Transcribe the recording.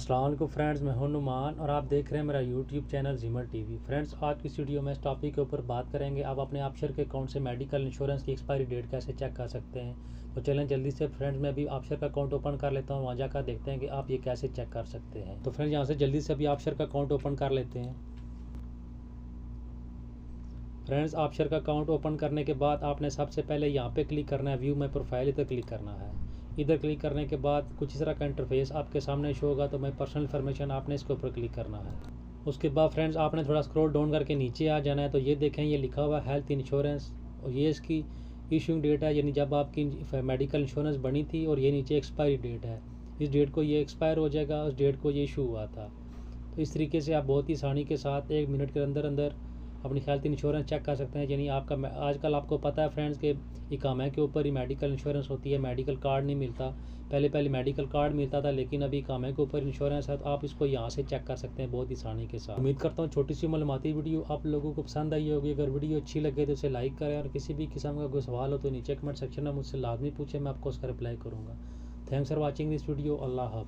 अस्सलाम वालेकुम फ्रेंड्स, मैं हूं नुमान और आप देख रहे हैं मेरा यूट्यूब चैनल ज़ीमर टीवी। फ्रेंड्स, आज की इस वीडियो में इस टॉपिक के ऊपर बात करेंगे आप अपने आपशर के अकाउंट से मेडिकल इंश्योरेंस की एक्सपायरी डेट कैसे चेक कर सकते हैं। तो चलें जल्दी से फ्रेंड्स, मैं अभी आपशर का अकाउंट ओपन कर लेता हूँ, वहाँ जाकर देखते हैं कि आप ये कैसे चेक कर सकते हैं। तो फ्रेंड्स, यहाँ से जल्दी से अभी आपशर का अकाउंट ओपन कर लेते हैं। फ्रेंड्स, आपशर का अकाउंट ओपन करने के बाद आपने सबसे पहले यहाँ पे क्लिक करना है, व्यू माई प्रोफाइल, इधर क्लिक करना है। इधर क्लिक करने के बाद कुछ इस तरह का इंटरफेस आपके सामने शो होगा। तो मैं पर्सनल इन्फॉर्मेशन आपने इसके ऊपर क्लिक करना है। उसके बाद फ्रेंड्स, आपने थोड़ा स्क्रॉल डाउन करके नीचे आ जाना है। तो ये देखें, ये लिखा हुआ है हेल्थ इंश्योरेंस और ये इसकी इशूइंग डेट है, यानी जब आपकी मेडिकल इंश्योरेंस बनी थी, और ये नीचे एक्सपायरी डेट है, इस डेट को ये एक्सपायर हो जाएगा, उस डेट को ये इशू हुआ था। तो इस तरीके से आप बहुत ही आसानी के साथ 1 मिनट के अंदर अंदर अपनी हेल्थ इंश्योरेंस चेक कर सकते हैं। यानी आपका आजकल आपको पता है फ्रेंड्स कि इकामे के ऊपर ही मेडिकल इंश्योरेंस होती है, मेडिकल कार्ड नहीं मिलता। पहले मेडिकल कार्ड मिलता था, लेकिन अभी इकामे के ऊपर इंश्योरेंस है, तो आप इसको यहाँ से चेक कर सकते हैं बहुत ही आसानी के साथ। उम्मीद करता हूँ छोटी सी मालूमाती वीडियो आप लोगों को पसंद आई होगी। अगर वीडियो अच्छी लगे तो उसे लाइक करें, और किसी भी किस्म का कोई सवाल हो तो नीचे कमेंट सेक्शन में मुझसे लाजमी पूछें, मैं आपको उसका रिप्लाई करूँगा। Thanks for watching this video. अल्लाह हाफ़िज़।